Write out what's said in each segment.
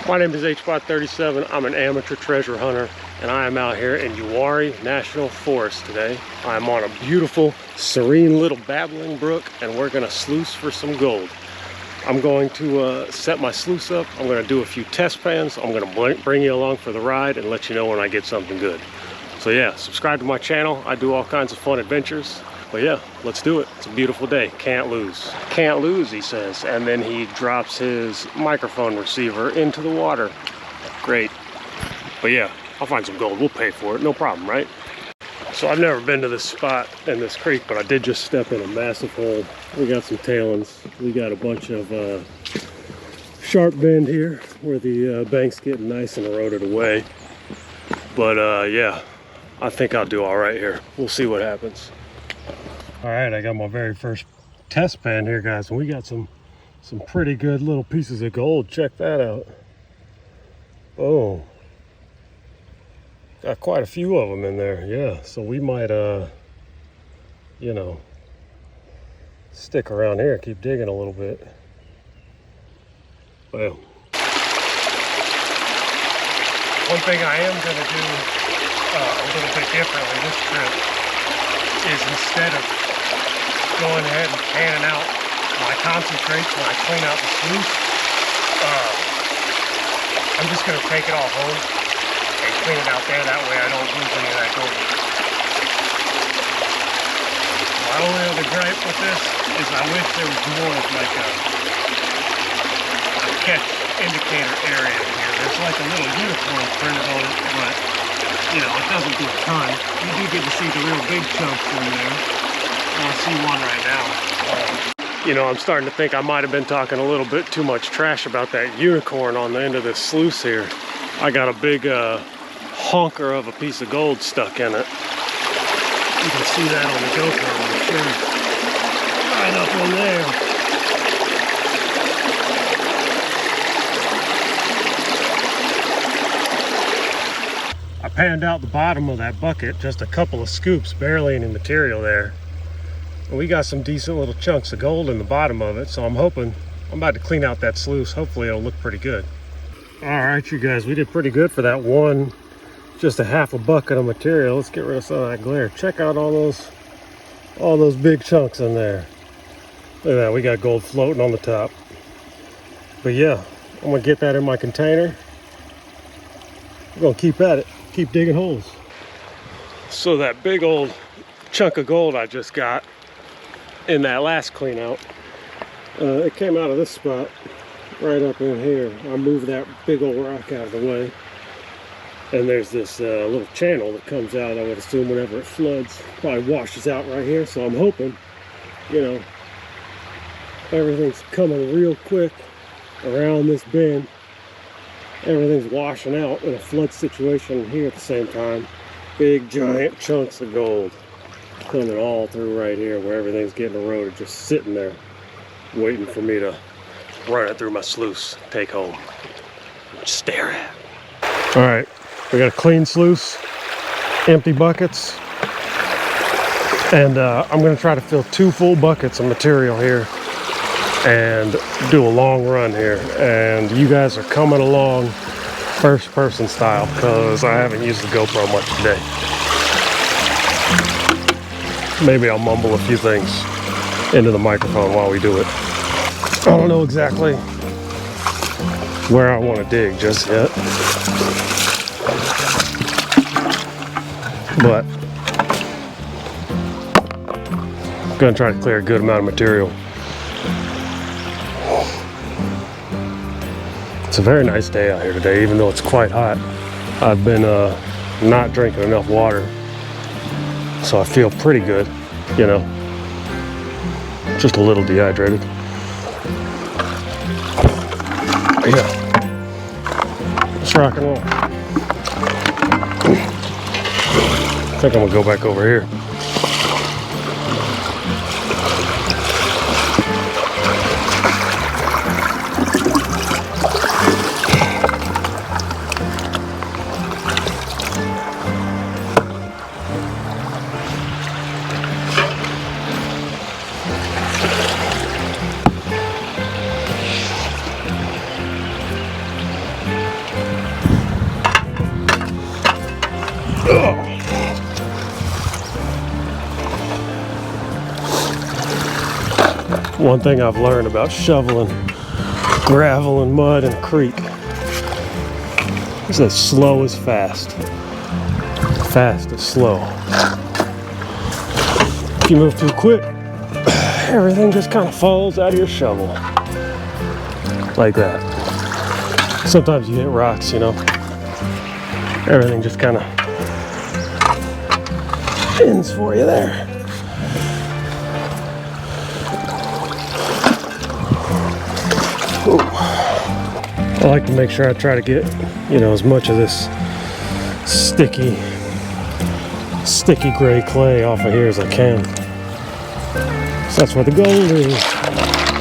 My name is HBot37. I'm an amateur treasure hunter, and I am out here in Uwharrie National Forest today. I'm on a beautiful, serene little babbling brook, and we're gonna sluice for some gold. I'm going to set my sluice up. I'm gonna do a few test pans. I'm gonna bring you along for the ride and let you know when I get something good. So yeah, subscribe to my channel. I do all kinds of fun adventures. But yeah, let's do it. It's a beautiful day. Can't lose. Can't lose, he says. And then he drops his microphone receiver into the water. Great. But yeah, I'll find some gold. We'll pay for it. No problem, right? So I've never been to this spot in this creek, but I did just step in a massive hole. We got some tailings. We got a bunch of sharp bend here where the bank's getting nice and eroded away. But yeah, I think I'll do all right here. We'll see what happens. All right, I got my very first test pan here, guys, and we got some pretty good little pieces of gold. Check that out. Oh, got quite a few of them in there. Yeah, so we might you know, stick around here, keep digging a little bit. Well, one thing I am going to do a little bit differently this trip is, instead of going ahead and panning out my concentrates when I clean out the sluice, I'm just going to take it all home and clean it out there. That way I don't lose any of that gold. My only other gripe with this is I wish there was more of like a catch indicator area here. There's like a little unicorn printed on it, but you know, it doesn't do a ton. You do get to see the real big chunks in there. I see one right now. You know, I'm starting to think I might have been talking a little bit too much trash about that unicorn on the end of this sluice here. I got a big honker of a piece of gold stuck in it. You can see that on the GoPro, I'm sure. Right up in there. I panned out the bottom of that bucket, just a couple of scoops, barely any material there. And we got some decent little chunks of gold in the bottom of it, so I'm hoping, I'm about to clean out that sluice. Hopefully it'll look pretty good. All right, you guys, we did pretty good for that one, just a half a bucket of material. Let's get rid of some of that glare. Check out all those big chunks in there. Look at that, we got gold floating on the top. But yeah, I'm gonna get that in my container. We're gonna keep at it, keep digging holes. So that big old chunk of gold I just got in that last clean out, it came out of this spot right up in here. I moved that big old rock out of the way, and there's this little channel that comes out. I would assume whenever it floods, probably washes out right here. So I'm hoping, you know, everything's coming real quick around this bend. Everything's washing out in a flood situation here at the same time. Big giant chunks of gold coming all through right here where everything's getting eroded, just sitting there waiting for me to run it through my sluice, take home, stare at. All right, we got a clean sluice, empty buckets, and I'm gonna try to fill 2 full buckets of material here and do a long run here. And you guys are coming along first person style, because I haven't used the GoPro much today. Maybe I'll mumble a few things into the microphone while we do it. I don't know exactly where I want to dig just yet, but I'm gonna try to clear a good amount of material. It's a very nice day out here today, even though it's quite hot. I've been not drinking enough water, so I feel pretty good, you know, just a little dehydrated. But yeah, let's rock and roll. I think I'm gonna go back over here. One thing I've learned about shoveling gravel and mud in a creek is that slow is fast. Fast is slow. If you move too quick, everything just kind of falls out of your shovel. Like that. Sometimes you hit rocks, you know. Everything just kind of ends for you there. Ooh. I like to make sure I try to get, you know, as much of this sticky gray clay off of here as I can. So that's where the gold is.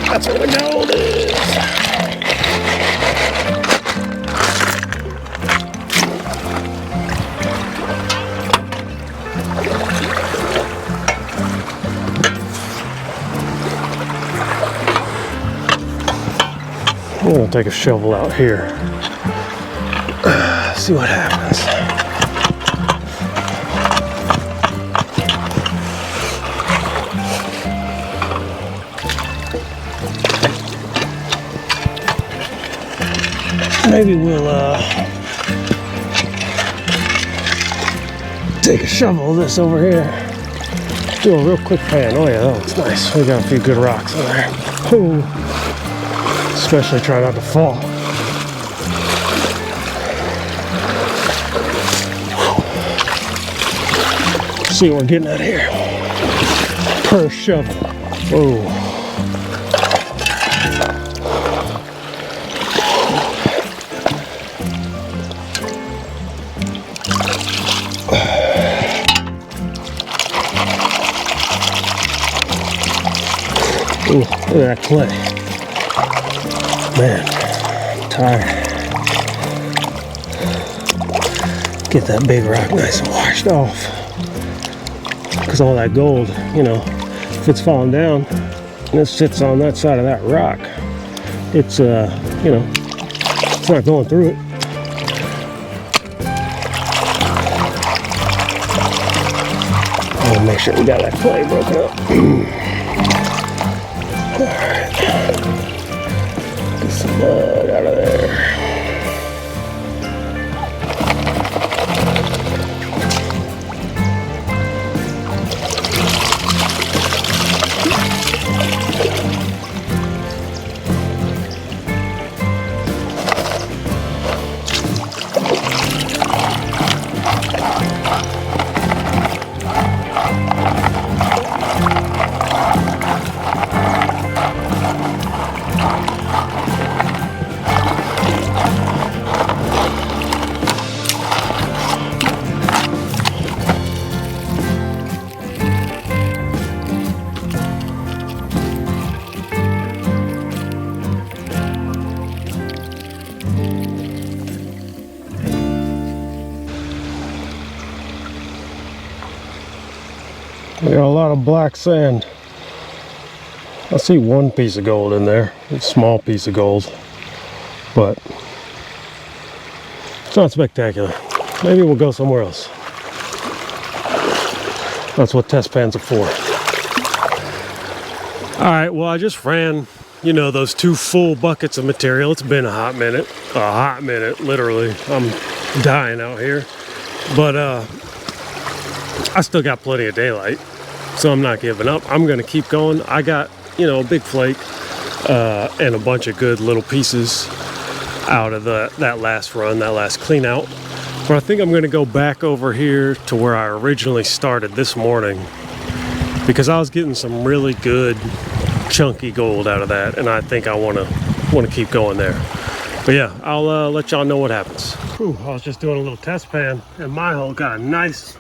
That's where the gold is. I'm gonna take a shovel out here. See what happens. Maybe we'll take a shovel of this over here. Do a real quick pan. Oh yeah, that looks nice. We got a few good rocks in there. Ooh. Especially try not to fall. See what we're getting at here. Per shovel. Whoa. Ooh, look at that clay. Man, I'm tired. Get that big rock nice and washed off. Because all that gold, you know, if it's falling down and it sits on that side of that rock, it's, you know, it's not going through it. I'll make sure we got that clay broken up. Alright. Get some mud out of there. We got a lot of black sand. I see one piece of gold in there, a small piece of gold, but it's not spectacular. Maybe we'll go somewhere else. That's what test pans are for. All right, well, I just ran, you know, those 2 full buckets of material. It's been a hot minute, literally. I'm dying out here, but I still got plenty of daylight, so I'm not giving up. I'm gonna keep going. I got, you know, a big flake and a bunch of good little pieces out of that last run, that last clean out. But I think I'm gonna go back over here to where I originally started this morning, because I was getting some really good chunky gold out of that, and I think I wanna keep going there. But yeah, I'll let y'all know what happens. Whew, I was just doing a little test pan, and my hole got a nice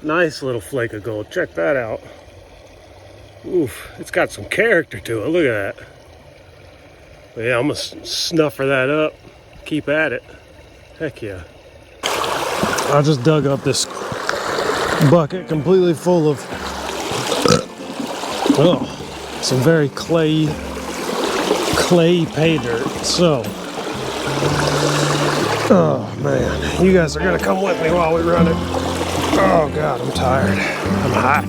little flake of gold. Check that out. Oof, it's got some character to it. Look at that. But yeah, I'm gonna snuffer that up. Keep at it. Heck yeah. I just dug up this bucket completely full of some very clay pay dirt. So, oh man, you guys are gonna come with me while we run it. Oh God, I'm tired. I'm hot.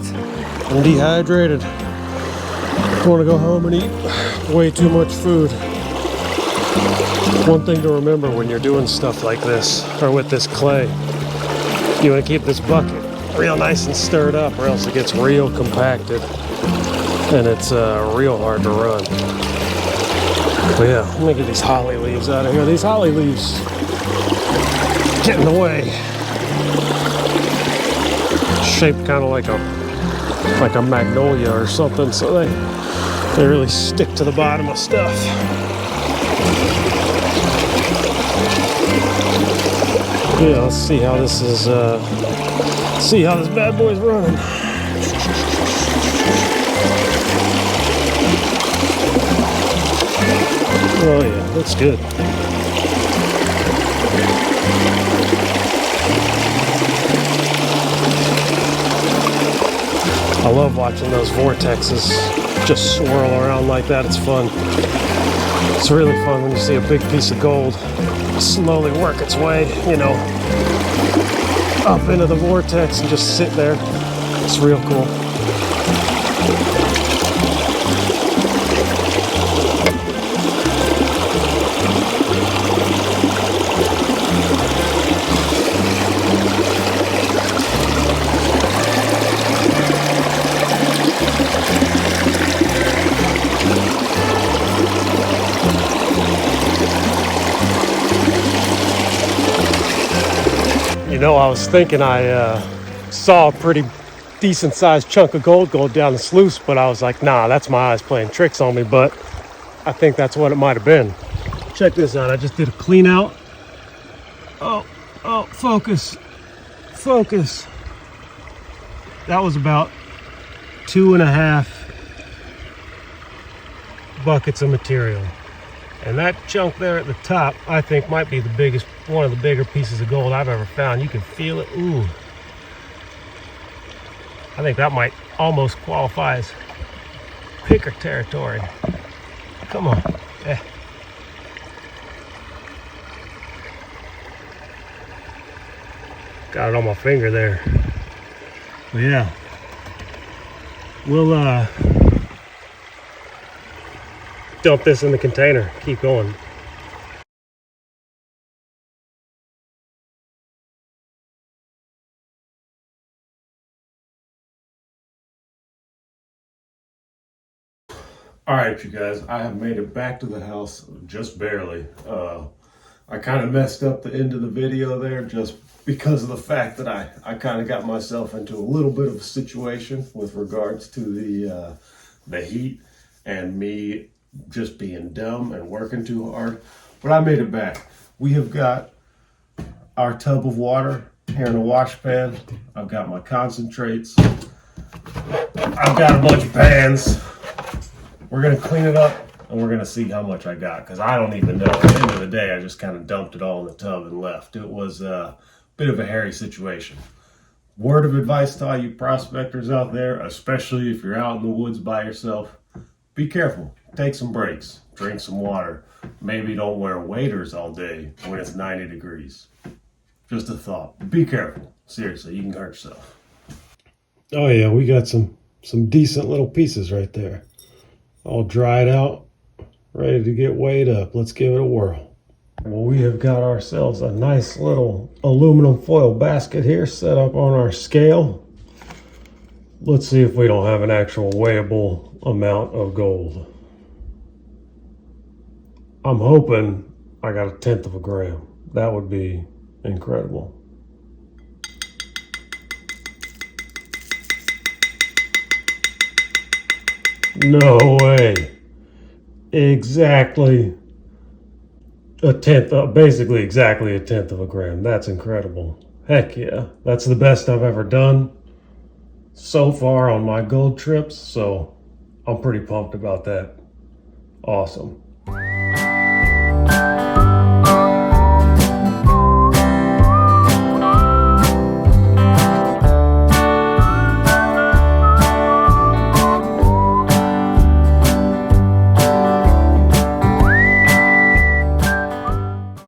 I'm dehydrated. I want to go home and eat way too much food. One thing to remember when you're doing stuff like this, or with this clay, you want to keep this bucket real nice and stirred up, or else it gets real compacted and it's real hard to run. But yeah, let me get these holly leaves out of here. These holly leaves get in the way. Shaped kind of like a magnolia or something, so they really stick to the bottom of stuff. Yeah, let's see how this is. See how this bad boy's running. Oh yeah, that's good. I love watching those vortexes just swirl around like that. It's fun. It's really fun when you see a big piece of gold slowly work its way, you know, up into the vortex and just sit there. It's real cool. You know, I was thinking I saw a pretty decent sized chunk of gold go down the sluice, but I was like, nah, that's my eyes playing tricks on me. But I think that's what it might have been. Check this out. I just did a clean out. Oh, focus. That was about 2.5 buckets of material. And that chunk there at the top, I think might be one of the bigger pieces of gold I've ever found. You can feel it. Ooh. I think that might almost qualify as picker territory. Come on. Eh. Got it on my finger there. But yeah. We'll dump this in the container. Keep going. All right, you guys, I have made it back to the house just barely. I kind of messed up the end of the video there just because of the fact that I kind of got myself into a little bit of a situation with regards to the heat and me just being dumb and working too hard. But I made it back. We have got our tub of water here in the wash pan. I've got my concentrates. I've got a bunch of pans. We're gonna clean it up and we're gonna see how much I got, because I don't even know. At the end of the day, I just kind of dumped it all in the tub and left. It was a bit of a hairy situation. Word of advice to all you prospectors out there, especially if you're out in the woods by yourself, be careful. Take some breaks, drink some water. Maybe don't wear waders all day when it's 90 degrees. Just a thought. Be careful. Seriously, you can hurt yourself. Oh yeah, we got some decent little pieces right there. All dried out, ready to get weighed up. Let's give it a whirl. Well, we have got ourselves a nice little aluminum foil basket here set up on our scale. Let's see if we don't have an actual weighable amount of gold. I'm hoping I got 1/10 of a gram. That would be incredible. No way. Exactly a 1/10, basically exactly 1/10 of a gram. That's incredible. Heck yeah. That's the best I've ever done so far on my gold trips, so I'm pretty pumped about that. Awesome.